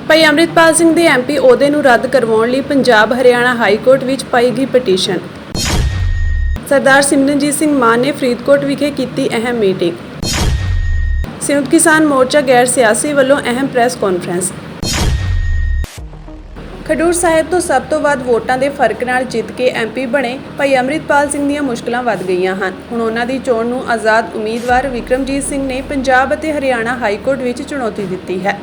ਭਾਈ ਅੰਮ੍ਰਿਤਪਾਲ ਸਿੰਘ ਦੇ ਐਮਪੀ ਅਹੁਦੇ ਨੂੰ ਰੱਦ ਕਰਵਾਉਣ ਲਈ ਪੰਜਾਬ ਹਰਿਆਣਾ ਹਾਈ ਕੋਰਟ ਵਿੱਚ ਪਾਈ ਗਈ ਪਟੀਸ਼ਨ। ਸਰਦਾਰ ਸਿਮਰਨਜੀਤ ਸਿੰਘ ਮਾਨ ਨੇ ਫਰੀਦਕੋਟ ਵਿਖੇ ਕੀਤੀ ਅਹਿਮ ਮੀਟਿੰਗ। ਸੰਯੁਕਤ ਕਿਸਾਨ ਮੋਰਚਾ ਗੈਰ ਸਿਆਸੀ ਵੱਲੋਂ ਅਹਿਮ ਪ੍ਰੈਸ ਕਾਨਫਰੰਸ। ਖਡੂਰ ਸਾਹਿਬ ਤੋਂ ਸਭ ਤੋਂ ਵੱਧ ਵੋਟਾਂ ਦੇ ਫਰਕ ਨਾਲ ਜਿੱਤ ਕੇ ਐਮਪੀ ਬਣੇ ਭਾਈ ਅੰਮ੍ਰਿਤਪਾਲ ਸਿੰਘ ਦੀਆਂ ਮੁਸ਼ਕਲਾਂ ਵੱਧ ਗਈਆਂ ਹਨ। ਹੁਣ ਉਹਨਾਂ ਦੀ ਚੋਣ ਨੂੰ ਆਜ਼ਾਦ ਉਮੀਦਵਾਰ ਵਿਕਰਮਜੀਤ ਸਿੰਘ ਨੇ ਪੰਜਾਬ ਅਤੇ ਹਰਿਆਣਾ ਹਾਈ ਕੋਰਟ ਵਿੱਚ ਚੁਣੌਤੀ ਦਿੱਤੀ ਹੈ।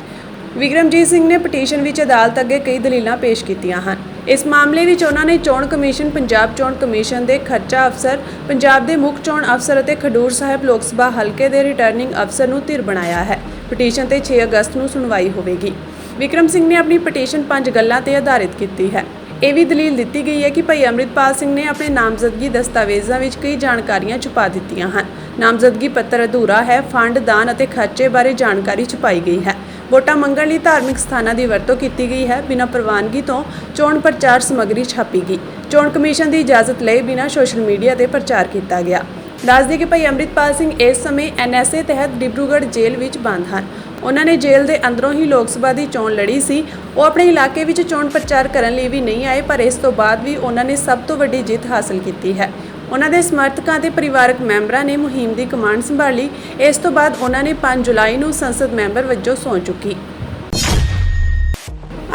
ਵਿਕਰਮਜੀਤ ਸਿੰਘ ਨੇ ਪਟੀਸ਼ਨ ਵਿੱਚ ਅਦਾਲਤ ਅੱਗੇ ਕਈ ਦਲੀਲਾਂ ਪੇਸ਼ ਕੀਤੀਆਂ ਹਨ। ਇਸ ਮਾਮਲੇ ਵਿੱਚ ਉਹਨਾਂ ਨੇ ਚੋਣ ਕਮਿਸ਼ਨ, ਪੰਜਾਬ ਚੋਣ ਕਮਿਸ਼ਨ ਦੇ ਖਰਚਾ ਅਫਸਰ, ਪੰਜਾਬ ਦੇ ਮੁੱਖ ਚੋਣ ਅਫਸਰ ਅਤੇ ਖਡੂਰ ਸਾਹਿਬ ਲੋਕ ਸਭਾ ਹਲਕੇ ਦੇ ਰਿਟਰਨਿੰਗ ਅਫਸਰ ਨੂੰ ਧਿਰ ਬਣਾਇਆ ਹੈ। ਪਟੀਸ਼ਨ ਤੇ 6 ਅਗਸਤ ਨੂੰ ਸੁਣਵਾਈ ਹੋਵੇਗੀ। ਵਿਕਰਮ ਸਿੰਘ ਨੇ ਆਪਣੀ ਪਟੀਸ਼ਨ 5 ਗੱਲਾਂ ਤੇ ਆਧਾਰਿਤ ਕੀਤੀ ਹੈ। ਇਹ ਵੀ ਦਲੀਲ ਦਿੱਤੀ ਗਈ ਹੈ ਕਿ ਭਾਈ ਅੰਮ੍ਰਿਤਪਾਲ ਸਿੰਘ ਨੇ ਆਪਣੇ ਨਾਮਜ਼ਦਗੀ ਦਸਤਾਵੇਜ਼ਾਂ ਵਿੱਚ ਕਈ ਜਾਣਕਾਰੀਆਂ ਛੁਪਾ ਦਿੱਤੀਆਂ ਹਨ। ਨਾਮਜ਼ਦਗੀ ਪੱਤਰ ਅਧੂਰਾ ਹੈ। ਫੰਡ, ਦਾਨ ਅਤੇ ਖਰਚੇ ਬਾਰੇ ਜਾਣਕਾਰੀ ਛੁਪਾਈ ਗਈ ਹੈ। ਵੋਟਾਂ ਮੰਗਣ ਲਈ ਧਾਰਮਿਕ ਸਥਾਨਾਂ ਦੀ ਵਰਤੋਂ ਕੀਤੀ ਗਈ ਹੈ। ਬਿਨਾਂ ਪ੍ਰਵਾਨਗੀ ਤੋਂ ਚੋਣ ਪ੍ਰਚਾਰ ਸਮੱਗਰੀ ਛਾਪੀ ਗਈ। ਚੋਣ ਕਮਿਸ਼ਨ ਦੀ ਇਜਾਜ਼ਤ ਲਏ ਬਿਨਾਂ ਸੋਸ਼ਲ ਮੀਡੀਆ ਤੇ ਪ੍ਰਚਾਰ ਕੀਤਾ ਗਿਆ। ਦੱਸਦੇ ਕਿ ਭਾਈ ਅੰਮ੍ਰਿਤਪਾਲ ਸਿੰਘ ਇਸ ਸਮੇਂ NSA ਤਹਿਤ ਡਿਬਰੂਗੜ੍ਹ ਜੇਲ੍ਹ ਵਿੱਚ ਬੰਦ ਹਨ। ਉਹਨਾਂ ਨੇ ਜੇਲ੍ਹ ਦੇ ਅੰਦਰੋਂ ਹੀ ਲੋਕ ਸਭਾ ਦੀ ਚੋਣ ਲੜੀ ਸੀ। ਉਹ ਆਪਣੇ ਇਲਾਕੇ ਵਿੱਚ ਚੋਣ ਪ੍ਰਚਾਰ ਕਰਨ ਲਈ ਵੀ ਨਹੀਂ ਆਏ, ਪਰ ਇਸ ਤੋਂ ਬਾਅਦ ਵੀ ਉਹਨਾਂ ਨੇ ਸਭ ਤੋਂ ਵੱਡੀ ਜਿੱਤ ਹਾਸਲ ਕੀਤੀ ਹੈ। ਉਹਨਾਂ ਦੇ ਸਮਰਥਕਾਂ ਅਤੇ ਪਰਿਵਾਰਕ ਮੈਂਬਰਾਂ ਨੇ ਮੁਹਿੰਮ ਦੀ ਕਮਾਂਡ ਸੰਭਾਲੀ। ਇਸ ਤੋਂ ਬਾਅਦ ਉਹਨਾਂ ਨੇ 5 ਜੁਲਾਈ ਨੂੰ ਸੰਸਦ ਮੈਂਬਰ ਵਜੋਂ ਸਹੁੰ ਚੁੱਕੀ।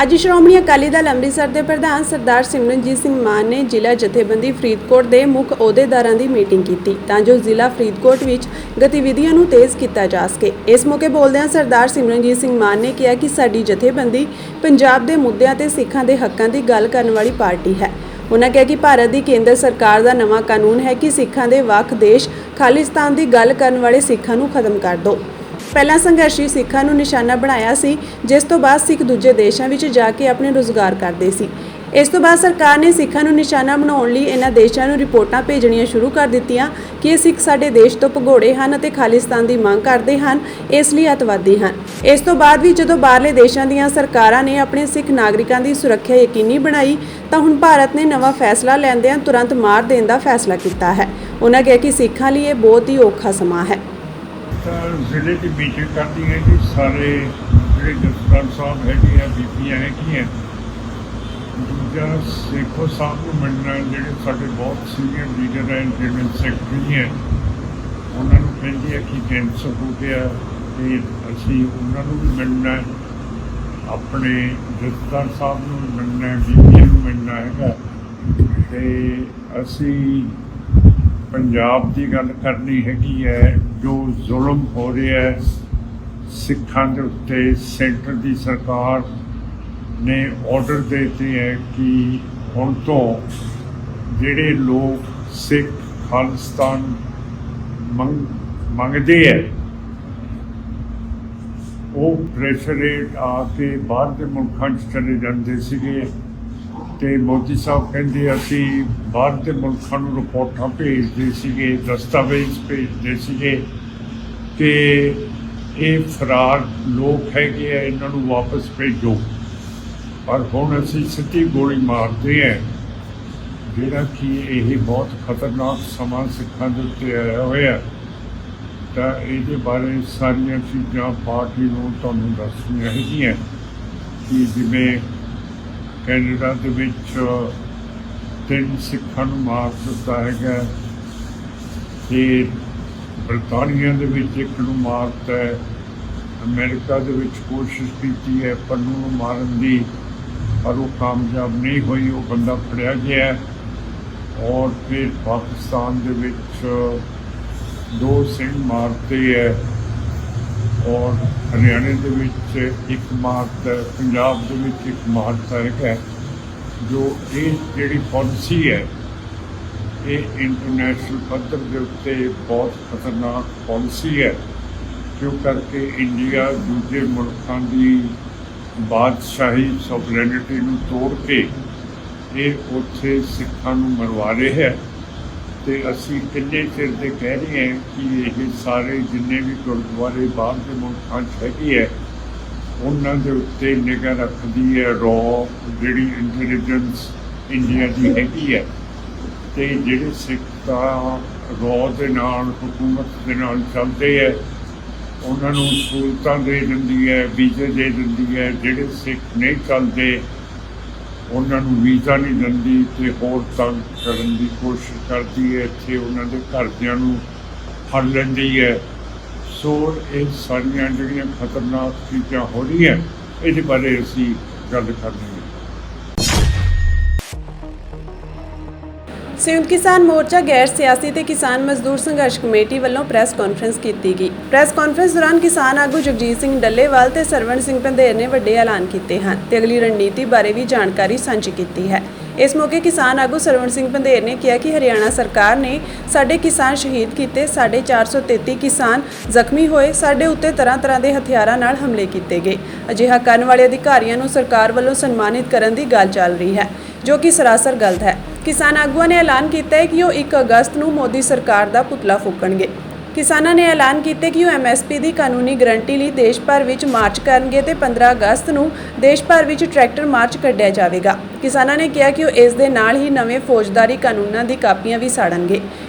ਅੱਜ ਸ਼੍ਰੋਮਣੀ ਅਕਾਲੀ ਦਲ ਅੰਮ੍ਰਿਤਸਰ ਦੇ ਪ੍ਰਧਾਨ ਸਰਦਾਰ ਸਿਮਰਨਜੀਤ ਸਿੰਘ ਮਾਨ ਨੇ ਜ਼ਿਲ੍ਹਾ ਜਥੇਬੰਦੀ ਫਰੀਦਕੋਟ ਦੇ ਮੁੱਖ ਅਹੁਦੇਦਾਰਾਂ ਦੀ ਮੀਟਿੰਗ ਕੀਤੀ ਤਾਂ ਜੋ ਜ਼ਿਲ੍ਹਾ ਫਰੀਦਕੋਟ ਵਿੱਚ ਗਤੀਵਿਧੀਆਂ ਨੂੰ ਤੇਜ਼ ਕੀਤਾ ਜਾ ਸਕੇ। ਇਸ ਮੌਕੇ ਬੋਲਦਿਆਂ ਸਰਦਾਰ ਸਿਮਰਨਜੀਤ ਸਿੰਘ ਮਾਨ ਨੇ ਕਿਹਾ ਕਿ ਸਾਡੀ ਜਥੇਬੰਦੀ ਪੰਜਾਬ ਦੇ ਮੁੱਦਿਆਂ ਤੇ ਸਿੱਖਾਂ ਦੇ ਹੱਕਾਂ ਦੀ ਗੱਲ ਕਰਨ ਵਾਲੀ ਪਾਰਟੀ ਹੈ। ਉਹਨਾਂ ਕਿਹਾ ਕਿ ਭਾਰਤ ਦੀ ਕੇਂਦਰ ਸਰਕਾਰ ਦਾ ਨਵਾਂ ਕਾਨੂੰਨ ਹੈ ਕਿ ਸਿੱਖਾਂ ਦੇ ਵੱਖ ਦੇਸ਼ ਖਾਲਿਸਤਾਨ ਦੀ ਗੱਲ ਕਰਨ ਵਾਲੇ ਸਿੱਖਾਂ ਨੂੰ ਖਤਮ ਕਰ ਦਿਓ। ਪਹਿਲਾਂ ਸੰਘਰਸ਼ੀ ਸਿੱਖਾਂ ਨੂੰ ਨਿਸ਼ਾਨਾ ਬਣਾਇਆ ਸੀ, ਜਿਸ ਤੋਂ ਬਾਅਦ ਸਿੱਖ ਦੂਜੇ ਦੇਸ਼ਾਂ ਵਿੱਚ ਜਾ ਕੇ ਆਪਣੇ ਰੁਜ਼ਗਾਰ ਕਰਦੇ ਸੀ। ਇਸ ਤੋਂ ਬਾਅਦ ਸਰਕਾਰ ਨੇ ਸਿੱਖਾਂ ਨੂੰ ਨਿਸ਼ਾਨਾ ਬਣਾਉਣ ਲਈ ਇਹਨਾਂ ਦੇਸ਼ਾਂ ਨੂੰ ਰਿਪੋਰਟਾਂ ਭੇਜਣੀਆਂ ਸ਼ੁਰੂ ਕਰ ਦਿੱਤੀਆਂ ਕਿ ਇਹ ਸਿੱਖ ਸਾਡੇ ਦੇਸ਼ ਤੋਂ ਭਗੌੜੇ ਹਨ ਅਤੇ ਖਾਲਿਸਤਾਨ ਦੀ ਮੰਗ ਕਰਦੇ ਹਨ, ਇਸ ਲਈ ਅੱਤਵਾਦੀ ਹਨ। ਇਸ ਤੋਂ ਬਾਅਦ ਵੀ ਜਦੋਂ ਬਾਹਰਲੇ ਦੇਸ਼ਾਂ ਦੀਆਂ ਸਰਕਾਰਾਂ ਨੇ ਆਪਣੇ ਸਿੱਖ ਨਾਗਰਿਕਾਂ ਦੀ ਸੁਰੱਖਿਆ ਯਕੀਨੀ ਬਣਾਈ ਤਾਂ ਹੁਣ ਭਾਰਤ ਨੇ ਨਵਾਂ ਫੈਸਲਾ ਲੈਂਦਿਆਂ ਤੁਰੰਤ ਮਾਰ ਦੇਣ ਦਾ ਫੈਸਲਾ ਕੀਤਾ ਹੈ। ਉਹਨਾਂ ਕਿਹਾ ਕਿ ਸਿੱਖਾਂ ਲਈ ਇਹ ਬਹੁਤ ਹੀ ਔਖਾ ਸਮਾਂ ਹੈ। ਜ਼ਿਲ੍ਹੇ ਦੀ ਮੀਟਿੰਗ ਕਰਦੀ ਹੈ ਕਿ ਸਾਰੇ ਜਿਹੜੇ ਜਥੇਦਾਰ ਸਾਹਿਬ ਹੈਗੇ ਆ, ਬੀਬੀਆਂ ਹੈਗੀਆਂ, ਦੂਜਾ ਸੇਖੋ ਸਾਹਿਬ ਨੂੰ ਮਿਲਣਾ, ਜਿਹੜੇ ਸਾਡੇ ਬਹੁਤ ਸੀਨੀਅਰ ਲੀਡਰ ਹੈ, ਜਿਹੜੇ ਸੈਕਟਰੀ ਹੈ, ਉਹਨਾਂ ਨੂੰ ਕਹਿੰਦੀ ਹੈ ਕਿ ਕੈਂਸਰ ਹੋ ਗਿਆ ਅਤੇ ਅਸੀਂ ਉਹਨਾਂ ਨੂੰ ਵੀ ਮਿਲਣਾ, ਆਪਣੇ ਜਥੇਦਾਰ ਸਾਹਿਬ ਨੂੰ ਵੀ ਮਿਲਣਾ, ਬੀਬੀਆਂ ਨੂੰ ਮਿਲਣਾ ਹੈਗਾ। ਅਤੇ ਅਸੀਂ ਪੰਜਾਬ ਦੀ ਗੱਲ ਕਰਨੀ ਹੈਗੀ ਹੈ। ਜੋ ਜ਼ੁਲਮ ਹੋ ਰਿਹਾ ਹੈ ਸਿੱਖਾਂ ਦੇ ਉੱਤੇ, ਸੈਂਟਰ ਦੀ ਸਰਕਾਰ ਨੇ ਆਰਡਰ ਦੇ ਦਿੱਤੇ ਹੈ ਕਿ ਹੁਣ ਤੋਂ ਜਿਹੜੇ ਲੋਕ ਸਿੱਖ ਖਾਲਿਸਤਾਨ ਮੰਗਦੇ ਹੈ ਉਹ ਪ੍ਰੈਸ਼ਰ ਆ ਕੇ ਬਾਹਰ ਦੇ ਮੁਲਕਾਂ 'ਚ ਚਲੇ ਜਾਂਦੇ ਸੀਗੇ ਅਤੇ ਮੋਦੀ ਸਾਹਿਬ ਕਹਿੰਦੇ ਅਸੀਂ ਬਾਹਰ ਦੇ ਮੁਲਕਾਂ ਨੂੰ ਰਿਪੋਰਟਾਂ ਭੇਜਦੇ ਸੀਗੇ, ਦਸਤਾਵੇਜ਼ ਭੇਜਦੇ ਸੀਗੇ ਕਿ ਇਹ ਫਰਾਰ ਲੋਕ ਹੈਗੇ ਆ, ਇਹਨਾਂ ਨੂੰ ਵਾਪਸ ਭੇਜੋ। ਪਰ ਹੁਣ ਅਸੀਂ ਸਿੱਧੀ ਗੋਲੀ ਮਾਰਦੇ ਹਾਂ, ਜਿਹੜਾ ਕਿ ਇਹ ਬਹੁਤ ਖਤਰਨਾਕ ਸਮਾਂ ਸਿੱਖਾਂ ਦੇ ਉੱਤੇ ਆਇਆ ਹੋਇਆ। ਤਾਂ ਇਹਦੇ ਬਾਰੇ ਸਾਰੀਆਂ ਚੀਜ਼ਾਂ ਪਾਰਟੀ ਨੂੰ ਤੁਹਾਨੂੰ ਦੱਸਣੀਆਂ ਹੈਗੀਆਂ ਕਿ ਜਿਵੇਂ ਕੈਨੇਡਾ ਦੇ ਵਿੱਚ 3 ਸਿੱਖਾਂ ਨੂੰ ਮਾਰ ਦਿੱਤਾ ਹੈਗਾ ਅਤੇ ਬਰਤਾਨੀਆ ਦੇ ਵਿੱਚ 1 ਨੂੰ ਮਾਰਤਾ ਹੈ। ਅਮਰੀਕਾ ਦੇ ਵਿੱਚ ਕੋਸ਼ਿਸ਼ ਕੀਤੀ ਹੈ ਪੰਨੂ ਨੂੰ ਮਾਰਨ ਦੀ, ਪਰ ਉਹ ਕਾਮਯਾਬ ਨਹੀਂ ਹੋਈ। ਉਹ ਬੰਦਾ ਫੜਿਆ ਗਿਆ ਔਰ ਫਿਰ ਪਾਕਿਸਤਾਨ ਦੇ ਵਿੱਚ 2 ਸਿੰਘ ਮਾਰਤੇ ਹੈ ਔਰ ਹਰਿਆਣੇ ਦੇ ਵਿੱਚ 1 ਮਾਰਤਾ, ਪੰਜਾਬ ਦੇ ਵਿੱਚ 1 ਮਾਰਤਾ ਹੈਗਾ। ਜੋ ਇਹ ਜਿਹੜੀ ਪਾਲਿਸੀ ਹੈ ਇਹ ਇੰਟਰਨੈਸ਼ਨਲ ਪੱਧਰ ਦੇ ਉੱਤੇ ਬਹੁਤ ਖਤਰਨਾਕ ਪਾਲਿਸੀ ਹੈ, ਕਿਉਂ ਕਰਕੇ ਇੰਡੀਆ ਦੂਜੇ ਮੁਲਕਾਂ ਦੀ ਬਾਦਸ਼ਾਹੀ ਸੋਵਰੇਨਿਟੀ ਨੂੰ ਤੋੜ ਕੇ ਇਹ ਉੱਥੇ ਸਿੱਖਾਂ ਨੂੰ ਮਰਵਾ ਰਿਹਾ ਹੈ। ਅਤੇ ਅਸੀਂ ਕਿੰਨੇ ਚਿਰ ਦੇ ਕਹਿ ਰਹੇ ਹਾਂ ਕਿ ਇਹ ਸਾਰੇ ਜਿੰਨੇ ਵੀ ਗੁਰਦੁਆਰੇ ਬਾਹਰ ਦੇ ਮੁਲਕਾਂ 'ਚ ਹੈਗੇ ਹੈ ਉਹਨਾਂ ਦੇ ਉੱਤੇ ਨਿਗਾਹ ਰੱਖਦੀ ਹੈ ਰॉ ਜਿਹੜੀ ਇੰਟੈਲੀਜੈਂਸ ਇੰਡੀਆ ਦੀ ਹੈਗੀ ਹੈ। ਅਤੇ ਜਿਹੜੇ ਸਿੱਖ ਤਾਂ ਰॉ ਦੇ ਨਾਲ, ਹਕੂਮਤ ਦੇ ਨਾਲ ਚੱਲਦੇ ਹੈ, ਉਹਨਾਂ ਨੂੰ ਸਹੂਲਤਾਂ ਦੇ ਦਿੰਦੀ ਹੈ, ਵੀਜ਼ੇ ਦੇ ਦਿੰਦੀ ਹੈ। ਜਿਹੜੇ ਸਿੱਖ ਨਹੀਂ ਚੱਲਦੇ ਉਹਨਾਂ ਨੂੰ ਵੀਜ਼ਾ ਨਹੀਂ ਦਿੰਦੀ ਤੇ ਹੋਰ ਤੰਗ ਕਰਨ ਦੀ ਕੋਸ਼ਿਸ਼ ਕਰਦੀ ਹੈ। ਇੱਥੇ ਉਹਨਾਂ ਦੇ ਘਰਦਿਆਂ ਨੂੰ ਫੜ ਲੈਂਦੀ ਹੈ। ਸੋ ਇਹ ਸਾਰੀਆਂ ਜਿਹੜੀਆਂ ਖਤਰਨਾਕ ਚੀਜ਼ਾਂ ਹੋ ਰਹੀਆਂ ਇਹਦੇ ਬਾਰੇ ਅਸੀਂ ਗੱਲ ਕਰਨੀ ਹੈ। ਸੰਯੁਕਤ ਕਿਸਾਨ ਮੋਰਚਾ ਗੈਰ ਸਿਆਸੀ ਤੇ ਕਿਸਾਨ ਮਜ਼ਦੂਰ ਸੰਘਰਸ਼ ਕਮੇਟੀ ਵੱਲੋਂ ਪ੍ਰੈਸ ਕਾਨਫਰੰਸ ਕੀਤੀ ਗਈ। ਪ੍ਰੈਸ ਕਾਨਫਰੰਸ ਦੌਰਾਨ ਕਿਸਾਨ ਆਗੂ ਜਗਜੀਤ ਸਿੰਘ ਡੱਲੇਵਾਲ ਤੇ ਸਰਵਣ ਸਿੰਘ ਪੰਧੇਰ ਨੇ ਵੱਡੇ ਐਲਾਨ ਕੀਤੇ ਹਨ ਤੇ ਅਗਲੀ ਰਣਨੀਤੀ ਬਾਰੇ ਵੀ ਜਾਣਕਾਰੀ ਸਾਂਝੀ ਕੀਤੀ ਹੈ। ਇਸ ਮੌਕੇ ਕਿਸਾਨ ਆਗੂ ਸਰਵਣ ਸਿੰਘ ਪੰਧੇਰ ਨੇ ਕਿਹਾ ਕਿ ਹਰਿਆਣਾ ਸਰਕਾਰ ਨੇ ਸਾਡੇ ਕਿਸਾਨ ਸ਼ਹੀਦ ਕੀਤੇ, ਸਾਡੇ 433 ਕਿਸਾਨ ਜ਼ਖਮੀ ਹੋਏ, ਸਾਡੇ ਉੱਤੇ ਤਰ੍ਹਾਂ ਦੇ ਹਥਿਆਰਾਂ ਨਾਲ ਹਮਲੇ ਕੀਤੇ ਗਏ। ਅਜਿਹਾ ਕਰਨ ਵਾਲੇ ਅਧਿਕਾਰੀਆਂ ਨੂੰ ਸਰਕਾਰ ਵੱਲੋਂ ਸਨਮਾਨਿਤ ਕਰਨ ਦੀ ਗੱਲ ਚੱਲ ਰਹੀ ਹੈ, ਜੋ ਕਿ ਸਰਾਸਰ ਗਲਤ ਹੈ। ਕਿਸਾਨ ਆਗੂਆਂ ਨੇ ਐਲਾਨ ਕੀਤਾ ਹੈ ਕਿ ਉਹ 1 ਅਗਸਤ ਨੂੰ ਮੋਦੀ ਸਰਕਾਰ ਦਾ ਪੁਤਲਾ ਫੂਕਣਗੇ। ਕਿਸਾਨਾਂ ਨੇ ਐਲਾਨ ਕੀਤਾ ਕਿ ਉਹ MSP ਦੀ ਕਾਨੂੰਨੀ ਗਰੰਟੀ ਲਈ ਦੇਸ਼ ਭਰ ਵਿੱਚ ਮਾਰਚ ਕਰਨਗੇ ਤੇ 15 ਅਗਸਤ ਨੂੰ ਦੇਸ਼ ਭਰ ਵਿੱਚ ਟਰੈਕਟਰ ਮਾਰਚ ਕੱਢਿਆ ਜਾਵੇਗਾ। ਕਿਸਾਨਾਂ ਨੇ ਕਿਹਾ ਕਿ ਉਹ ਇਸ ਦੇ ਨਾਲ ਹੀ ਨਵੇਂ ਫੌਜਦਾਰੀ ਕਾਨੂੰਨਾਂ ਦੀ ਕਾਪੀਆਂ ਵੀ ਸਾੜਨਗੇ।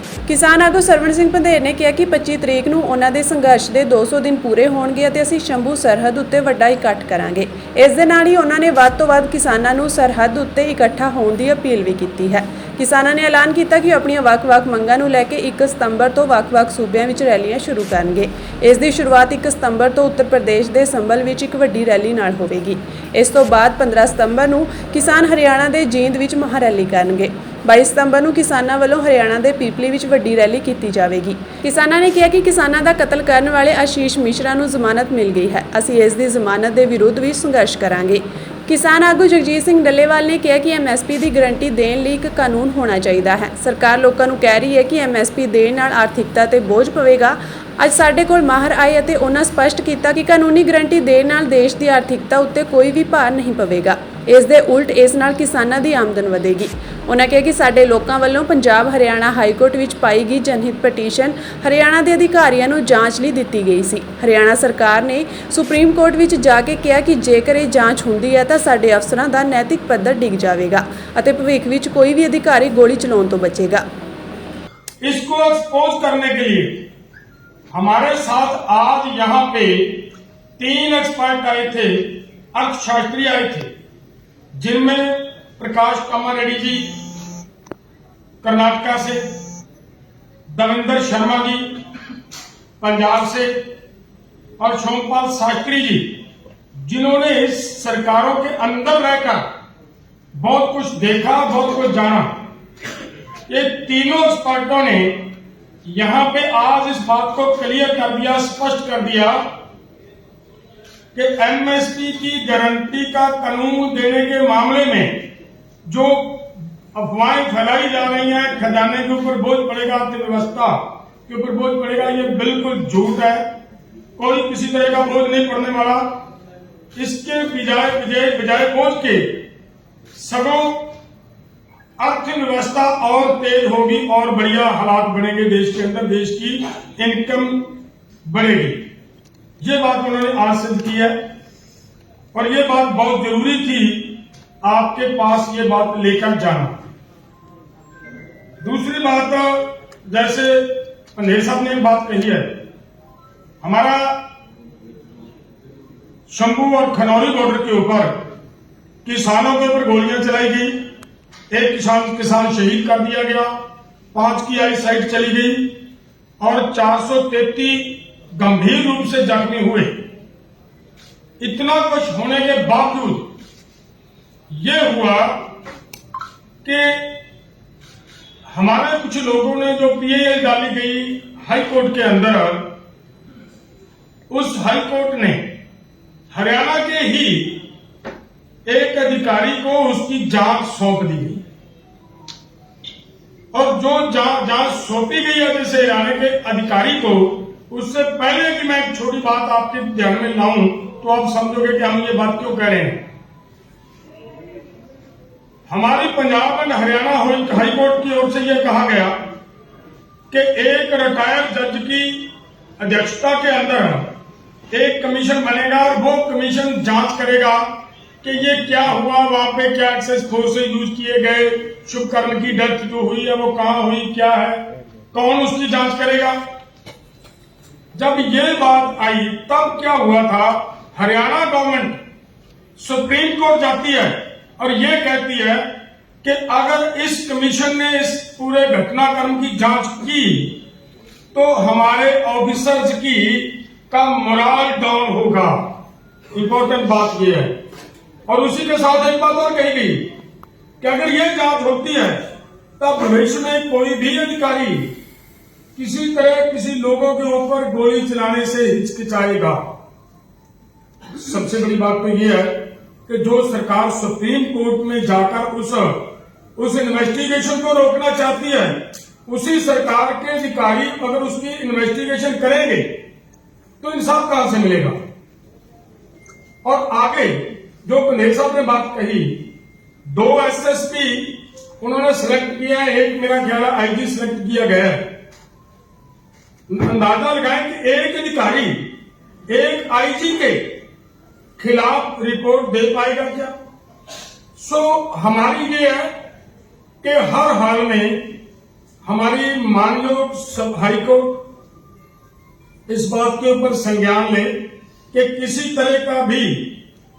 ਕਿਸਾਨ ਆਗੂ ਸਰਵਣ ਸਿੰਘ ਪੰਧੇਰ ਨੇ ਕਿਹਾ ਕਿ 25 ਤਰੀਕ ਨੂੰ ਉਹਨਾਂ ਦੇ ਸੰਘਰਸ਼ ਦੇ 200 ਦਿਨ ਪੂਰੇ ਹੋਣਗੇ ਅਤੇ ਅਸੀਂ ਸ਼ੰਭੂ ਸਰਹੱਦ ਉੱਤੇ ਵੱਡਾ ਇਕੱਠ ਕਰਾਂਗੇ। ਇਸ ਦੇ ਨਾਲ ਹੀ ਉਹਨਾਂ ਨੇ ਵੱਧ ਤੋਂ ਵੱਧ ਕਿਸਾਨਾਂ ਨੂੰ ਸਰਹੱਦ ਉੱਤੇ ਇਕੱਠਾ ਹੋਣ ਦੀ ਅਪੀਲ ਵੀ ਕੀਤੀ ਹੈ। ਕਿਸਾਨਾਂ ਨੇ ਐਲਾਨ ਕੀਤਾ ਕਿ ਆਪਣੀਆਂ ਵੱਖ-ਵੱਖ ਮੰਗਾਂ ਨੂੰ ਲੈ ਕੇ 1 ਸਤੰਬਰ ਤੋਂ ਵੱਖ-ਵੱਖ ਸੂਬਿਆਂ ਵਿੱਚ ਰੈਲੀਆਂ ਸ਼ੁਰੂ ਕਰਨਗੇ। ਇਸ ਦੀ ਸ਼ੁਰੂਆਤ 1 ਸਤੰਬਰ ਤੋਂ ਉੱਤਰ ਪ੍ਰਦੇਸ਼ ਦੇ ਸੰਭਲ ਵਿੱਚ ਇੱਕ ਵੱਡੀ ਰੈਲੀ ਨਾਲ ਹੋਵੇਗੀ। ਇਸ ਤੋਂ ਬਾਅਦ 15 ਸਤੰਬਰ ਨੂੰ ਕਿਸਾਨ ਹਰਿਆਣਾ ਦੇ ਜੀਂਦ ਵਿੱਚ ਮਹਾਰੈਲੀ ਕਰਨਗੇ। 22 ਸਤੰਬਰ ਨੂੰ ਕਿਸਾਨਾਂ ਵੱਲੋਂ ਹਰਿਆਣਾ ਦੇ ਪੀਪਲੀ ਵਿੱਚ ਵੱਡੀ ਰੈਲੀ ਕੀਤੀ ਜਾਵੇਗੀ। ਕਿਸਾਨਾਂ ਨੇ ਕਿਹਾ ਕਿ ਕਿਸਾਨਾਂ ਦਾ ਕਤਲ ਕਰਨ ਵਾਲੇ ਆਸ਼ੀਸ਼ ਮਿਸ਼ਰਾ ਨੂੰ ਜ਼ਮਾਨਤ ਮਿਲ ਗਈ ਹੈ। ਅਸੀਂ ਇਸ ਦੀ ਜ਼ਮਾਨਤ ਦੇ ਵਿਰੁੱਧ ਵੀ ਸੰਘਰਸ਼ ਕਰਾਂਗੇ। ਕਿਸਾਨ ਆਗੂ ਜਗਜੀਤ ਸਿੰਘ ਡੱਲੇਵਾਲ ਨੇ ਕਿਹਾ ਕਿ MSP ਦੀ ਗਰੰਟੀ ਦੇਣ ਲਈ ਇੱਕ ਕਾਨੂੰਨ ਹੋਣਾ ਚਾਹੀਦਾ ਹੈ। ਸਰਕਾਰ ਲੋਕਾਂ ਨੂੰ ਕਹਿ ਰਹੀ ਹੈ ਕਿ MSP ਦੇਣ ਨਾਲ ਆਰਥਿਕਤਾ ਤੇ ਬੋਝ ਪਵੇਗਾ। ਅੱਜ ਸਾਡੇ ਕੋਲ ਮਾਹਰ ਆਏ ਅਤੇ ਉਹਨਾਂ ਸਪਸ਼ਟ ਕੀਤਾ ਕਿ ਕਾਨੂੰਨੀ ਗਰੰਟੀ ਦੇਣ ਨਾਲ ਦੇਸ਼ ਦੀ ਆਰਥਿਕਤਾ ਉੱਤੇ ਕੋਈ ਵੀ ਭਾਰ ਨਹੀਂ ਪਵੇਗਾ। ਇਸ ਦੇ ਉਲਟ ਇਸ ਨਾਲ ਕਿਸਾਨਾਂ ਦੀ ਆਮਦਨ ਵਧੇਗੀ। ਉਹਨਾਂ ਕਿਹਾ ਕਿ ਸਾਡੇ ਲੋਕਾਂ ਵੱਲੋਂ ਪੰਜਾਬ ਹਰਿਆਣਾ ਹਾਈ ਕੋਰਟ ਵਿੱਚ ਪਾਈ ਗਈ ਜਨਹਿਤ ਪਟੀਸ਼ਨ ਹਰਿਆਣਾ ਦੇ ਅਧਿਕਾਰੀਆਂ ਨੂੰ ਜਾਂਚ ਲਈ ਦਿੱਤੀ ਗਈ ਸੀ। ਹਰਿਆਣਾ ਸਰਕਾਰ ਨੇ ਸੁਪਰੀਮ ਕੋਰਟ ਵਿੱਚ ਜਾ ਕੇ ਕਿਹਾ ਕਿ ਜੇਕਰ ਇਹ ਜਾਂਚ ਹੁੰਦੀ ਹੈ ਤਾਂ ਸਾਡੇ ਅਫਸਰਾਂ ਦਾ ਨੈਤਿਕ ਪੱਧਰ ਡਿੱਗ ਜਾਵੇਗਾ ਅਤੇ ਭਵਿੱਖ ਵਿੱਚ ਕੋਈ ਵੀ ਅਧਿਕਾਰੀ ਗੋਲੀ ਚਲਾਉਣ ਤੋਂ ਬਚੇਗਾ। इसको एक्सपोज करने के लिए हमारे साथ आज यहाँ पे 3 एक्सपर्ट आए थे, अर्थशास्त्री आए थे, जिनमें प्रकाश कामारेड्डी जी कर्नाटका से, दविंदर शर्मा जी पंजाब से और सोमपाल शास्त्री जी, जिन्होंने इस सरकारों के अंदर रहकर बहुत कुछ देखा, बहुत कुछ जाना। ये तीनों एक्सपर्टों ने यहां पे आज इस बात को क्लियर कर दिया, स्पष्ट कर दिया कि MSP की गारंटी का कानून देने के मामले में जो अफवाहें फैलाई जा रही हैं, खजाने के ऊपर बोझ पड़ेगा, अर्थव्यवस्था के ऊपर बोझ पड़ेगा, ये बिल्कुल झूठ है। कोई किसी तरह का बोझ नहीं पड़ने वाला। इसके बजाय बोझ के सगों अर्थव्यवस्था और तेज होगी और बढ़िया हालात बनेंगे देश के अंदर, देश की इनकम बढ़ेगी। ये बात उन्होंने आज सिद्ध की है और ये बात बहुत जरूरी थी आपके पास ये बात लेकर जाना। दूसरी बात, जैसे पंधेर साहब ने बात कही है, हमारा शंभू और खनौरी बॉर्डर के ऊपर किसानों के ऊपर गोलियां चलाई गई, एक किसान शहीद कर दिया गया, 5 की आई साइड चली गई और 433 गंभीर रूप से जख्मी हुए। इतना कुछ होने के बावजूद यह हुआ कि हमारे कुछ लोगों ने जो PIL डाली गई हाई कोर्ट के अंदर, उस हाई कोर्ट ने हरियाणा के ही एक अधिकारी को उसकी जांच सौंप दी गई और जो जांच सौंपी गई है जैसे हरियाणा के अधिकारी को, उससे पहले कि मैं एक छोटी बात आपके ध्यान में लाऊं तो आप समझोगे कि हम ये बात क्यों कह रहे हैं। हमारी Punjab and Haryana high court की ओर से यह कहा गया कि एक रिटायर्ड जज की अध्यक्षता के अंदर एक कमीशन बनेगा और वो कमीशन जांच करेगा कि ये क्या हुआ, वहां पे क्या एक्सेस फोर्सेस यूज किए गए, शुभकर्ण की डेथ जो हुई है वो कहां हुई, क्या है, कौन उसकी जांच करेगा। जब ये बात आई तब क्या हुआ था, हरियाणा गवर्नमेंट सुप्रीम कोर्ट जाती है और ये कहती है कि अगर इस कमीशन ने इस पूरे घटनाक्रम की जांच की तो हमारे ऑफिसर्स की का मोराल डाउन होगा। इंपॉर्टेंट बात ये है। और उसी के साथ एक बात और कही गई कि अगर ये जांच होती है तब भविष्य में कोई भी अधिकारी किसी तरह किसी लोगों के ऊपर गोली चलाने से हिचकिचाएगा। सबसे बड़ी बात तो ये है कि जो सरकार सुप्रीम कोर्ट में जाकर उस इन्वेस्टिगेशन को रोकना चाहती है, उसी सरकार के अधिकारी अगर उसकी इन्वेस्टिगेशन करेंगे तो इंसाफ कहां से मिलेगा। और आगे जो पंडेर साहब ने बात कही, 2 एसएसपी उन्होंने सिलेक्ट किया है, एक मेरा ख्याल है आईजी सिलेक्ट किया गया है। अंदाजा लगाएं कि एक अधिकारी एक आईजी के खिलाफ रिपोर्ट दे पाएगा क्या। हमारी ये है कि हर हाल में हमारी माननीय हाईकोर्ट इस बात के ऊपर संज्ञान ले कि किसी तरह का भी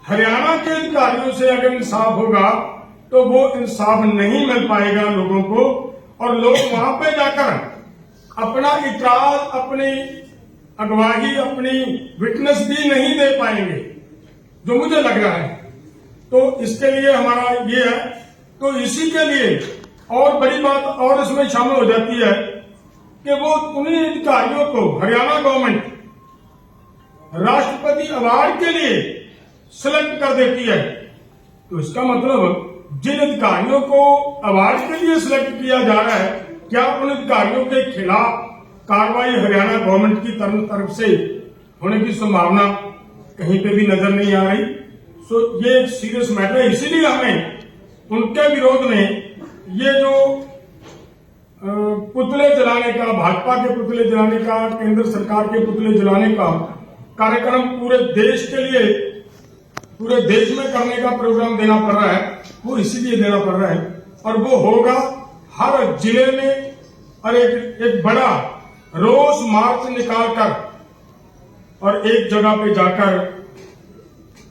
हरियाणा के अधिकारियों से अगर इंसाफ होगा तो वो इंसाफ नहीं मिल पाएगा लोगों को, और लोग वहां पे जाकर अपना इतराज, अपनी अगवाही, अपनी विटनेस भी नहीं दे पाएंगे, जो मुझे लग रहा है। तो इसके लिए हमारा ये है, तो इसी के लिए और बड़ी बात और इसमें शामिल हो जाती है कि वो उन्हीं अधिकारियों को हरियाणा गवर्नमेंट राष्ट्रपति अवार्ड के लिए सिलेक्ट कर देती है। तो इसका मतलब जिन अधिकारियों को अवार्ड के लिए सिलेक्ट किया जा रहा है, क्या उन अधिकारियों के खिलाफ कार्रवाई हरियाणा गवर्नमेंट की तरफ से होने की संभावना कहीं पे भी नजर नहीं आ रही। ये एक सीरियस मैटर है। इसीलिए हमें उनके विरोध में ये जो पुतले जलाने का, भाजपा के पुतले जलाने का, केंद्र सरकार के पुतले जलाने का कार्यक्रम पूरे देश के लिए, पूरे देश में करने का प्रोग्राम देना पड़ रहा है, वो इसीलिए देना पड़ रहा है। और वो होगा हर जिले में, और एक बड़ा रोष मार्च निकालकर और एक जगह पे जाकर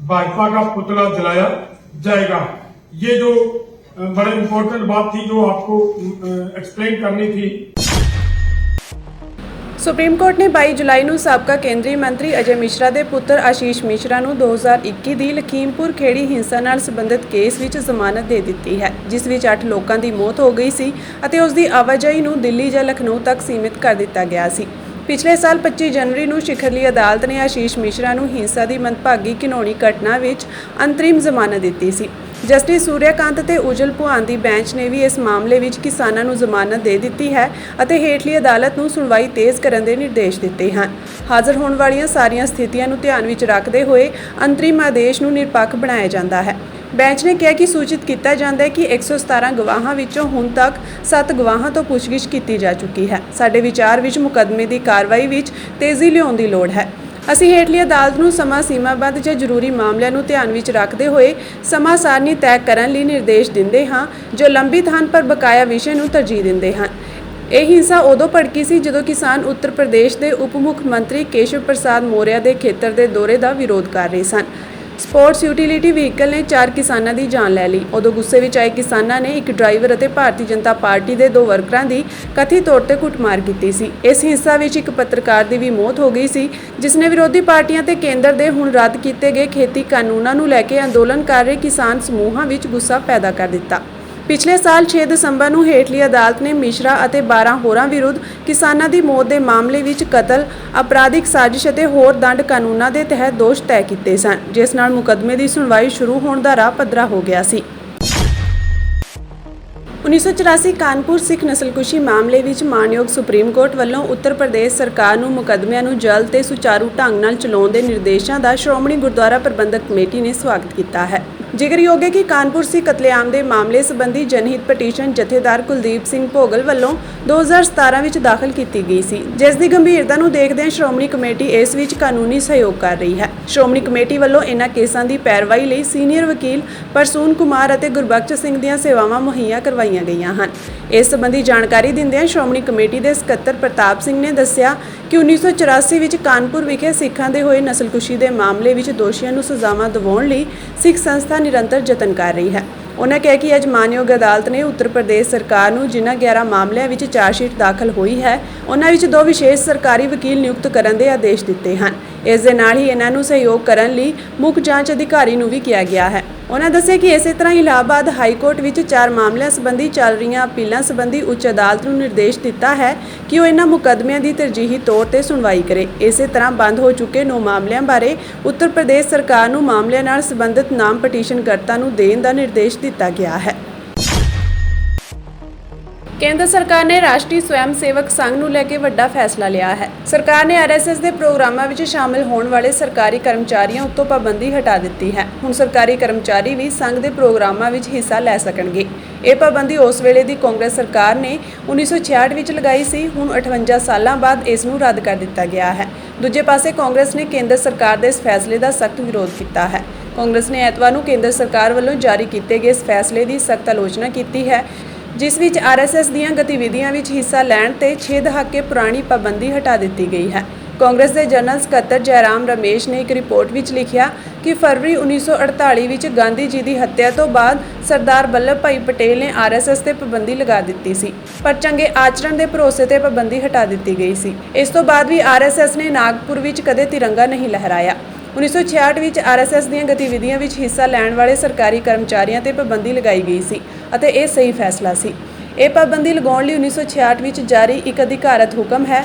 भाजपा का पुतला जलाया जाएगा। ये जो बड़ा इंपॉर्टेंट बात थी जो आपको एक्सप्लेन करनी थी। ਸੁਪਰੀਮ ਕੋਰਟ ਨੇ 22 ਜੁਲਾਈ ਨੂੰ ਸਾਬਕਾ ਕੇਂਦਰੀ ਮੰਤਰੀ ਅਜੇ ਮਿਸ਼ਰਾ ਦੇ ਪੁੱਤਰ ਆਸ਼ੀਸ਼ ਮਿਸ਼ਰਾ ਨੂੰ 2021 ਦੀ ਲਖੀਮਪੁਰ ਖੇੜੀ ਹਿੰਸਾ ਨਾਲ ਸੰਬੰਧਿਤ ਕੇਸ ਵਿੱਚ ਜ਼ਮਾਨਤ ਦੇ ਦਿੱਤੀ ਹੈ, ਜਿਸ ਵਿੱਚ 8 ਲੋਕਾਂ ਦੀ ਮੌਤ ਹੋ ਗਈ ਸੀ ਅਤੇ ਉਸ ਦੀ ਆਵਾਜਾਈ ਨੂੰ ਦਿੱਲੀ ਜਾਂ ਲਖਨਊ ਤੱਕ ਸੀਮਿਤ ਕਰ ਦਿੱਤਾ ਗਿਆ ਸੀ। ਪਿਛਲੇ ਸਾਲ 25 ਜਨਵਰੀ ਨੂੰ ਸ਼ਿਖਰਲੀ ਅਦਾਲਤ ਨੇ ਆਸ਼ੀਸ਼ ਮਿਸ਼ਰਾ ਨੂੰ ਹਿੰਸਾ ਦੀ ਮੰਦਭਾਗੀ ਘਿਨੌਣੀ ਘਟਨਾ ਵਿੱਚ ਅੰਤਰਿਮ ਜ਼ਮਾਨਤ ਦਿੱਤੀ ਸੀ। ਜਸਟਿਸ ਸੂਰਿਆਕਾਂਤ ਅਤੇ ਉਜਲ ਭੁਆਨ ਦੀ ਬੈਂਚ ਨੇ ਵੀ ਇਸ ਮਾਮਲੇ ਵਿੱਚ ਕਿਸਾਨਾਂ ਨੂੰ ਜ਼ਮਾਨਤ ਦੇ ਦਿੱਤੀ ਹੈ ਅਤੇ ਹੇਠਲੀ ਅਦਾਲਤ ਨੂੰ ਸੁਣਵਾਈ ਤੇਜ਼ ਕਰਨ ਦੇ ਨਿਰਦੇਸ਼ ਦਿੱਤੇ ਹਨ। ਹਾਜ਼ਰ ਹੋਣ ਵਾਲੀਆਂ ਸਾਰੀਆਂ ਸਥਿਤੀਆਂ ਨੂੰ ਧਿਆਨ ਵਿੱਚ ਰੱਖਦੇ ਹੋਏ ਅੰਤਰਿਮ ਆਦੇਸ਼ ਨੂੰ ਨਿਰਪੱਖ ਬਣਾਇਆ ਜਾਂਦਾ ਹੈ। ਬੈਂਚ ਨੇ ਕਿਹਾ ਕਿ ਸੂਚਿਤ ਕੀਤਾ ਜਾਂਦਾ ਹੈ ਕਿ 117 ਗਵਾਹਾਂ ਵਿੱਚੋਂ ਹੁਣ ਤੱਕ 7 ਗਵਾਹਾਂ ਤੋਂ ਪੁੱਛਗਿੱਛ ਕੀਤੀ ਜਾ ਚੁੱਕੀ ਹੈ। ਸਾਡੇ ਵਿਚਾਰ ਵਿੱਚ ਮੁਕੱਦਮੇ ਦੀ ਕਾਰਵਾਈ ਵਿੱਚ ਤੇਜ਼ੀ ਲਿਆਉਣ ਦੀ ਲੋੜ ਹੈ। ਅਸੀਂ ਹੇਠਲੀ ਅਦਾਲਤ ਨੂੰ ਸਮਾਂ ਸੀਮਾਬੱਧ ਜਾਂ ਜ਼ਰੂਰੀ ਮਾਮਲਿਆਂ ਨੂੰ ਧਿਆਨ ਵਿੱਚ ਰੱਖਦੇ ਹੋਏ ਸਮਾਂ ਸਾਰਣੀ ਤੈਅ ਕਰਨ ਲਈ ਨਿਰਦੇਸ਼ ਦਿੰਦੇ ਹਾਂ ਜੋ ਲੰਬਿਤ ਹਨ ਪਰ ਬਕਾਇਆ ਵਿਸ਼ੇ ਨੂੰ ਤਰਜੀਹ ਦਿੰਦੇ ਹਨ। ਇਹ ਹਿੰਸਾ ਉਦੋਂ ਭੜਕੀ ਸੀ ਜਦੋਂ ਕਿਸਾਨ ਉੱਤਰ ਪ੍ਰਦੇਸ਼ ਦੇ ਉਪ ਮੁੱਖ ਮੰਤਰੀ ਕੇਸ਼ਵ ਪ੍ਰਸਾਦ ਮੌਰਿਆ ਦੇ ਖੇਤਰ ਦੇ ਦੌਰੇ ਦਾ ਵਿਰੋਧ ਕਰ ਰਹੇ ਸਨ। ਸਪੋਰਟਸ ਯੂਟਿਲਿਟੀ ਵਹੀਕਲ ਨੇ 4 ਕਿਸਾਨਾਂ ਦੀ ਜਾਨ ਲੈ ਲਈ। ਉਦੋਂ ਗੁੱਸੇ ਵਿੱਚ ਆਏ ਕਿਸਾਨਾਂ ਨੇ ਇੱਕ ਡਰਾਈਵਰ ਅਤੇ ਭਾਰਤੀ ਜਨਤਾ ਪਾਰਟੀ ਦੇ 2 ਵਰਕਰਾਂ ਦੀ ਕਥਿਤ ਤੌਰ ਤੇ ਕੁੱਟਮਾਰ ਕੀਤੀ ਸੀ। ਇਸ ਹਿੰਸਾ ਵਿੱਚ ਇੱਕ ਪੱਤਰਕਾਰ ਦੀ ਵੀ ਮੌਤ ਹੋ ਗਈ ਸੀ, ਜਿਸ ਨੇ ਵਿਰੋਧੀ ਪਾਰਟੀਆਂ ਤੇ ਕੇਂਦਰ ਦੇ ਹੁਣ ਰੱਦ ਕੀਤੇ ਗਏ ਖੇਤੀ ਕਾਨੂੰਨਾਂ ਨੂੰ ਲੈ ਕੇ ਅੰਦੋਲਨ ਕਰ ਰਹੇ ਕਿਸਾਨ ਸਮੂਹਾਂ ਵਿੱਚ ਗੁੱਸਾ ਪੈਦਾ ਕਰ ਦਿੱਤਾ। ਪਿਛਲੇ ਸਾਲ 6 ਦਸੰਬਰ ਨੂੰ ਹੇਠਲੀ ਅਦਾਲਤ ਨੇ ਮਿਸ਼ਰਾ ਅਤੇ 12 ਹੋਰਾਂ ਵਿਰੁੱਧ ਕਿਸਾਨਾਂ ਦੀ ਮੌਤ ਦੇ ਮਾਮਲੇ ਵਿੱਚ ਕਤਲ, ਅਪਰਾਧਿਕ ਸਾਜ਼ਿਸ਼ ਅਤੇ ਹੋਰ ਦੰਡ ਕਾਨੂੰਨਾਂ ਦੇ ਤਹਿਤ ਦੋਸ਼ ਤੈਅ ਕੀਤੇ ਸਨ, ਜਿਸ ਨਾਲ ਮੁਕੱਦਮੇ ਦੀ ਸੁਣਵਾਈ ਸ਼ੁਰੂ ਹੋਣ ਦਾ ਰਾਹ ਪੱਧਰਾ ਹੋ ਗਿਆ ਸੀ। 1984 ਕਾਨਪੁਰ ਸਿੱਖ ਨਸਲਕੁਸ਼ੀ ਮਾਮਲੇ ਵਿੱਚ ਮਾਨਯੋਗ ਸੁਪਰੀਮ ਕੋਰਟ ਵੱਲੋਂ ਉੱਤਰ ਪ੍ਰਦੇਸ਼ ਸਰਕਾਰ ਨੂੰ ਮੁਕੱਦਮਿਆਂ ਨੂੰ ਜਲਦ ਤੇ ਸੁਚਾਰੂ ਢੰਗ ਨਾਲ ਚਲਾਉਣ ਦੇ ਨਿਰਦੇਸ਼ਾਂ ਦਾ ਸ਼੍ਰੋਮਣੀ ਗੁਰਦੁਆਰਾ ਪ੍ਰਬੰਧਕ ਕਮੇਟੀ ਨੇ ਸਵਾਗਤ ਕੀਤਾ ਹੈ। ਜ਼ਿਕਰਯੋਗ ਹੈ ਕਿ ਕਾਨਪੁਰ ਸਿੱਖ ਕਤਲੇਆਮ ਦੇ ਮਾਮਲੇ ਸੰਬੰਧੀ ਜਨਹਿਤ ਪਟੀਸ਼ਨ ਜਥੇਦਾਰ ਕੁਲਦੀਪ ਸਿੰਘ ਭੋਗਲ ਵੱਲੋਂ 2017 ਵਿੱਚ ਦਾਖਲ ਕੀਤੀ ਗਈ ਸੀ, ਜਿਸ ਦੀ ਗੰਭੀਰਤਾ ਨੂੰ ਦੇਖਦਿਆਂ ਸ਼੍ਰੋਮਣੀ ਕਮੇਟੀ ਇਸ ਵਿੱਚ ਕਾਨੂੰਨੀ ਸਹਿਯੋਗ ਕਰ ਰਹੀ ਹੈ। ਸ਼੍ਰੋਮਣੀ ਕਮੇਟੀ ਵੱਲੋਂ ਇਨ੍ਹਾਂ ਕੇਸਾਂ ਦੀ ਪੈਰਵਾਈ ਲਈ ਸੀਨੀਅਰ ਵਕੀਲ ਪਰਸੂਨ ਕੁਮਾਰ ਅਤੇ ਗੁਰਬਖਸ਼ ਸਿੰਘ ਦੀਆਂ ਸੇਵਾਵਾਂ ਮੁਹੱਈਆ ਕਰਵਾਈਆਂ ਗਈਆਂ ਹਨ। ਇਸ ਸੰਬੰਧੀ ਜਾਣਕਾਰੀ ਦਿੰਦਿਆਂ ਸ਼੍ਰੋਮਣੀ ਕਮੇਟੀ ਦੇ ਸਕੱਤਰ ਪ੍ਰਤਾਪ ਸਿੰਘ ਨੇ ਦੱਸਿਆ ਕਿ 1984 ਵਿੱਚ ਕਾਨਪੁਰ ਵਿਖੇ ਸਿੱਖਾਂ ਦੇ ਹੋਏ ਨਸਲਕੁਸ਼ੀ ਦੇ ਮਾਮਲੇ ਵਿੱਚ ਦੋਸ਼ੀਆਂ ਨੂੰ ਸਜ਼ਾਵਾਂ ਦਿਵਾਉਣ ਲਈ ਸਿੱਖ ਸੰਸਥਾ ਨਿਰੰਤਰ ਯਤਨ ਕਰ ਰਹੀ ਹੈ। ਉਨ੍ਹਾਂ ਕਿਹਾ ਕਿ ਅੱਜ ਮਾਨਯੋਗ ਅਦਾਲਤ ਨੇ ਉੱਤਰ ਪ੍ਰਦੇਸ਼ ਸਰਕਾਰ ਨੂੰ ਜਿਨ੍ਹਾਂ 11 ਮਾਮਲਿਆਂ ਵਿੱਚ ਚਾਰਜਸ਼ੀਟ ਦਾਖਲ ਹੋਈ ਹੈ, ਉਹਨਾਂ ਵਿੱਚ 2 ਵਿਸ਼ੇਸ਼ ਸਰਕਾਰੀ ਵਕੀਲ ਨਿਯੁਕਤ ਕਰਨ ਦੇ ਆਦੇਸ਼ ਦਿੱਤੇ ਹਨ। ਇਸ ਦੇ ਨਾਲ ਹੀ ਇਹਨਾਂ ਨੂੰ ਸਹਿਯੋਗ ਕਰਨ ਲਈ ਮੁੱਖ ਜਾਂਚ ਅਧਿਕਾਰੀ ਨੂੰ ਵੀ ਕਿਹਾ ਗਿਆ ਹੈ। ਉਨ੍ਹਾਂ ਦੱਸਿਆ ਕਿ ਇਸੇ ਤਰ੍ਹਾਂ ਇਲਾਹਾਬਾਦ ਹਾਈ ਕੋਰਟ ਵਿੱਚ 4 ਮਾਮਲਿਆਂ ਸੰਬੰਧੀ ਚੱਲ ਰਹੀਆਂ ਅਪੀਲਾਂ ਸੰਬੰਧੀ ਉੱਚ ਅਦਾਲਤ ਨੂੰ ਨਿਰਦੇਸ਼ ਦਿੱਤਾ ਹੈ ਕਿ ਉਹ ਇਹਨਾਂ ਮੁਕੱਦਮਿਆਂ ਦੀ ਤਰਜੀਹੀ ਤੌਰ ਤੇ ਸੁਣਵਾਈ ਕਰੇ। ਇਸੇ ਤਰ੍ਹਾਂ ਬੰਦ ਹੋ ਚੁੱਕੇ 9 ਮਾਮਲਿਆਂ ਬਾਰੇ ਉੱਤਰ ਪ੍ਰਦੇਸ਼ ਸਰਕਾਰ ਨੂੰ ਮਾਮਲਿਆਂ ਨਾਲ ਸੰਬੰਧਿਤ ਨਾਮ ਪਟੀਸ਼ਨਕਰਤਾ ਨੂੰ ਦੇਣ ਦਾ ਨਿਰਦੇਸ਼ ਦਿੱਤਾ ਗਿਆ ਹੈ। ਕੇਂਦਰ ਸਰਕਾਰ ਨੇ ਰਾਸ਼ਟਰੀ ਸਵੈਮ ਸੇਵਕ ਸੰਘ ਨੂੰ ਲੈ ਕੇ ਵੱਡਾ ਫੈਸਲਾ ਲਿਆ ਹੈ। ਸਰਕਾਰ ਨੇ ਆਰਐਸਐਸ ਦੇ ਪ੍ਰੋਗਰਾਮਾਂ ਵਿੱਚ ਸ਼ਾਮਲ ਹੋਣ ਵਾਲੇ ਸਰਕਾਰੀ ਕਰਮਚਾਰੀਆਂ ਉੱਤੇ ਪਾਬੰਦੀ ਹਟਾ ਦਿੱਤੀ ਹੈ। ਹੁਣ ਸਰਕਾਰੀ ਕਰਮਚਾਰੀ ਵੀ ਸੰਘ ਦੇ ਪ੍ਰੋਗਰਾਮਾਂ ਵਿੱਚ ਹਿੱਸਾ ਲੈ ਸਕਣਗੇ। ਇਹ ਪਾਬੰਦੀ ਉਸ ਵੇਲੇ ਦੀ ਕਾਂਗਰਸ ਸਰਕਾਰ ਨੇ 1966 ਵਿੱਚ ਲਗਾਈ ਸੀ। ਹੁਣ 58 ਸਾਲਾਂ ਬਾਅਦ ਇਸ ਨੂੰ ਰੱਦ ਕਰ ਦਿੱਤਾ ਗਿਆ ਹੈ। ਦੂਜੇ ਪਾਸੇ ਕਾਂਗਰਸ ਨੇ ਕੇਂਦਰ ਸਰਕਾਰ ਦੇ ਇਸ ਫੈਸਲੇ ਦਾ ਸਖਤ ਵਿਰੋਧ ਕੀਤਾ ਹੈ। ਕਾਂਗਰਸ ਨੇ ਐਤਵਾਰ ਨੂੰ ਕੇਂਦਰ ਸਰਕਾਰ ਵੱਲੋਂ ਜਾਰੀ ਕੀਤੇ ਗਏ ਇਸ ਫੈਸਲੇ ਦੀ ਸਖਤ ਆਲੋਚਨਾ ਕੀਤੀ ਹੈ, ਜਿਸ ਵਿੱਚ ਆਰਐਸਐਸ ਦੀਆਂ ਗਤੀਵਿਧੀਆਂ ਵਿੱਚ ਹਿੱਸਾ ਲੈਣ ਤੇ 6 ਦਹਾਕੇ ਪੁਰਾਣੀ ਪਾਬੰਦੀ ਹਟਾ ਦਿੱਤੀ ਗਈ ਹੈ। ਕਾਂਗਰਸ ਦੇ ਜਨਰਲ ਸਕੱਤਰ ਜੈਰਾਮ ਰਮੇਸ਼ ਨੇ ਇੱਕ ਰਿਪੋਰਟ ਵਿੱਚ ਲਿਖਿਆ ਕਿ ਫਰਵਰੀ 1948 ਵਿੱਚ ਗਾਂਧੀ ਜੀ ਦੀ ਹੱਤਿਆ ਤੋਂ ਬਾਅਦ ਸਰਦਾਰ ਵੱਲਭ ਭਾਈ ਪਟੇਲ ਨੇ ਆਰਐਸਐਸ ਤੇ ਪਾਬੰਦੀ ਲਗਾ ਦਿੱਤੀ ਸੀ, ਪਰ ਚੰਗੇ ਆਚਰਣ ਦੇ ਭਰੋਸੇ ਤੇ ਪਾਬੰਦੀ ਹਟਾ ਦਿੱਤੀ ਗਈ ਸੀ। ਇਸ ਤੋਂ ਬਾਅਦ ਵੀ ਆਰਐਸਐਸ ਨੇ ਨਾਗਪੁਰ ਵਿੱਚ ਕਦੇ ਤਿਰੰਗਾ ਨਹੀਂ ਲਹਿਰਾਇਆ। 1966 ਵਿੱਚ ਆਰਐਸਐਸ ਦੀਆਂ ਗਤੀਵਿਧੀਆਂ ਵਿੱਚ ਹਿੱਸਾ ਲੈਣ ਵਾਲੇ ਸਰਕਾਰੀ ਕਰਮਚਾਰੀਆਂ ਤੇ ਪਾਬੰਦੀ ਲਗਾਈ ਗਈ ਸੀ ਅਤੇ ਇਹ ਸਹੀ ਫੈਸਲਾ ਸੀ। ਇਹ ਪਾਬੰਦੀ ਲਗਾਉਣ ਲਈ 1966 ਵਿੱਚ ਜਾਰੀ ਇੱਕ ਅਧਿਕਾਰਤ ਹੁਕਮ ਹੈ।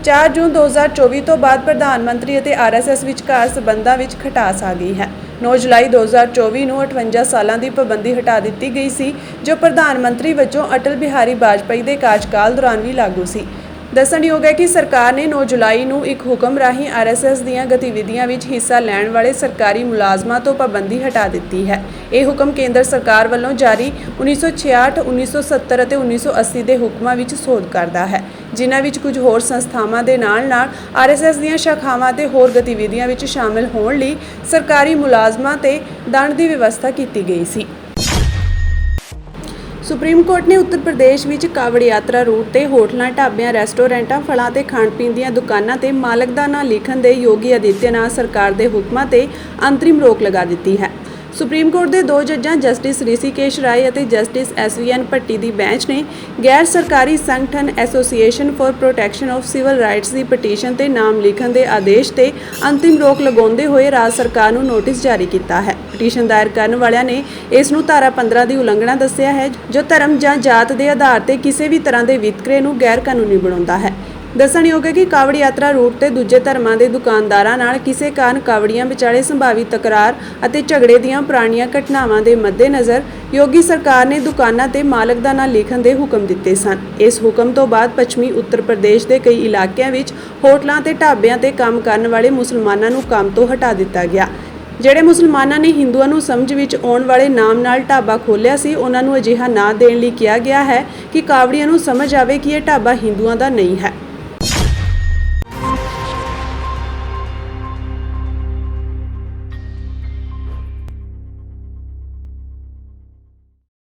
4 ਜੂਨ 2024 ਤੋਂ ਬਾਅਦ ਪ੍ਰਧਾਨ ਮੰਤਰੀ ਅਤੇ ਆਰਐਸਐਸ ਵਿਚਕਾਰ ਸਬੰਧਾਂ ਵਿੱਚ ਖਟਾਸ ਆ ਗਈ ਹੈ। 9 ਜੁਲਾਈ 2024 ਨੂੰ 58 ਸਾਲਾਂ ਦੀ ਪਾਬੰਦੀ ਹਟਾ ਦਿੱਤੀ ਗਈ ਸੀ, ਜੋ ਪ੍ਰਧਾਨ ਮੰਤਰੀ ਵਜੋਂ ਅਟਲ ਬਿਹਾਰੀ ਵਾਜਪੇਈ ਦੇ ਕਾਰਜਕਾਲ ਦੌਰਾਨ ਵੀ ਲਾਗੂ ਸੀ। ਦੱਸਣਯੋਗ ਹੈ ਕਿ ਸਰਕਾਰ ਨੇ 9 ਜੁਲਾਈ ਨੂੰ ਇੱਕ ਹੁਕਮ ਰਾਹੀਂ ਆਰਐਸਐਸ ਦੀਆਂ ਗਤੀਵਿਧੀਆਂ ਵਿੱਚ ਹਿੱਸਾ ਲੈਣ ਵਾਲੇ ਸਰਕਾਰੀ ਮੁਲਾਜ਼ਮਾਂ ਤੋਂ ਪਾਬੰਦੀ ਹਟਾ ਦਿੱਤੀ ਹੈ। ਇਹ ਹੁਕਮ ਕੇਂਦਰ ਸਰਕਾਰ ਵੱਲੋਂ ਜਾਰੀ 1966, 1970 ਅਤੇ 1980 ਦੇ ਹੁਕਮਾਂ ਵਿੱਚ ਸੋਧ ਕਰਦਾ ਹੈ, ਜਿਨ੍ਹਾਂ ਵਿੱਚ ਕੁਝ ਹੋਰ ਸੰਸਥਾਵਾਂ ਦੇ ਨਾਲ-ਨਾਲ ਆਰਐਸਐਸ ਦੀਆਂ ਸ਼ਾਖਾਵਾਂ ਤੇ ਹੋਰ ਗਤੀਵਿਧੀਆਂ ਵਿੱਚ ਸ਼ਾਮਲ ਹੋਣ ਲਈ ਸਰਕਾਰੀ ਮੁਲਾਜ਼ਮਾਂ ਤੇ ਦੰਡ ਦੀ ਵਿਵਸਥਾ ਕੀਤੀ ਗਈ ਸੀ। ਸੁਪਰੀਮ ਕੋਰਟ ਨੇ ਉੱਤਰ ਪ੍ਰਦੇਸ਼ ਵਿੱਚ ਕਾਵੜ ਯਾਤਰਾ ਰੂਟ ਤੇ ਹੋਟਲਾਂ, ਢਾਬਿਆਂ, ਰੈਸਟੋਰੈਂਟਾਂ, ਫਲਾਂ ਤੇ ਖਾਣ-ਪੀਣ ਦੀਆਂ ਦੁਕਾਨਾਂ ਤੇ ਮਾਲਕ ਦਾ ਨਾਂ ਲਿਖਣ ਦੇ ਯੋਗੀ ਆਦਿੱਤਿਆਨਾਥ ਸਰਕਾਰ ਦੇ ਹੁਕਮਾਂ ਤੇ ਅੰਤਰਿਮ ਰੋਕ ਲਗਾ ਦਿੱਤੀ ਹੈ। ਸੁਪਰੀਮ ਕੋਰਟ ਦੇ 2 ਜੱਜਾਂ ਜਸਟਿਸ ਰਿਸ਼ੀਕੇਸ਼ ਰਾਏ ਅਤੇ ਜਸਟਿਸ ਐਸਵੀਐਨ ਭੱਟੀ ਦੀ ਬੈਂਚ ਨੇ ਗੈਰ ਸਰਕਾਰੀ ਸੰਗਠਨ association for protection of civil rights the petition ਤੇ ਨਾਮ ਲਿਖਣ ਦੇ ਆਦੇਸ਼ ਤੇ ਅੰਤਿਮ ਰੋਕ ਲਗਾਉਂਦੇ ਹੋਏ ਰਾਜ ਸਰਕਾਰ ਨੂੰ ਨੋਟਿਸ ਜਾਰੀ ਕੀਤਾ ਹੈ। ਪਟੀਸ਼ਨ ਦਾਇਰ ਕਰਨ ਵਾਲਿਆਂ ਨੇ ਇਸ ਨੂੰ ਧਾਰਾ 15 ਦੀ ਉਲੰਘਣਾ ਦੱਸਿਆ ਹੈ, ਜੋ ਧਰਮ ਜਾਂ ਜਾਤ ਦੇ ਆਧਾਰ ਤੇ ਕਿਸੇ ਵੀ ਤਰ੍ਹਾਂ ਦੇ ਵਿਤਕਰੇ ਨੂੰ ਗੈਰ ਕਾਨੂੰਨੀ ਬਣਾਉਂਦਾ ਹੈ। ਦੱਸਣਯੋਗ ਹੈ ਕਿ ਕਾਵੜ ਯਾਤਰਾ ਰੂਟ ਤੇ ਦੂਜੇ ਧਰਮਾਂ ਦੇ ਦੁਕਾਨਦਾਰਾਂ ਨਾਲ ਕਿਸੇ ਕਾਰਨ ਕਾਵੜੀਆਂ ਵਿਚਾਲੇ ਸੰਭਾਵੀ ਤਕਰਾਰ ਅਤੇ ਝਗੜੇ ਦੀਆਂ ਪੁਰਾਣੀਆਂ ਘਟਨਾਵਾਂ ਦੇ ਮੱਦੇਨਜ਼ਰ ਯੋਗੀ ਸਰਕਾਰ ਨੇ ਦੁਕਾਨਾਂ ਤੇ ਮਾਲਕ ਦਾ ਨਾਂ ਲਿਖਣ ਦੇ ਹੁਕਮ ਦਿੱਤੇ ਸਨ। ਇਸ ਹੁਕਮ ਤੋਂ ਬਾਅਦ ਪੱਛਮੀ ਉੱਤਰ ਪ੍ਰਦੇਸ਼ ਦੇ ਕਈ ਇਲਾਕਿਆਂ ਵਿੱਚ ਹੋਟਲਾਂ ਤੇ ਢਾਬਿਆਂ ਤੇ ਕੰਮ ਕਰਨ ਵਾਲੇ ਮੁਸਲਮਾਨਾਂ ਨੂੰ ਕੰਮ ਤੋਂ ਹਟਾ ਦਿੱਤਾ ਗਿਆ। ਜਿਹੜੇ ਮੁਸਲਮਾਨਾਂ ਨੇ ਹਿੰਦੂਆਂ ਨੂੰ ਸਮਝ ਵਿੱਚ ਆਉਣ ਵਾਲੇ ਨਾਮ ਨਾਲ ਢਾਬਾ ਖੋਲ੍ਹਿਆ ਸੀ, ਉਹਨਾਂ ਨੂੰ ਅਜਿਹਾ ਨਾਂ ਦੇਣ ਲਈ ਕਿਹਾ ਗਿਆ ਹੈ ਕਿ ਕਾਵੜੀਆਂ ਨੂੰ ਸਮਝ ਆਵੇ ਕਿ ਇਹ ਢਾਬਾ ਹਿੰਦੂਆਂ ਦਾ ਨਹੀਂ ਹੈ।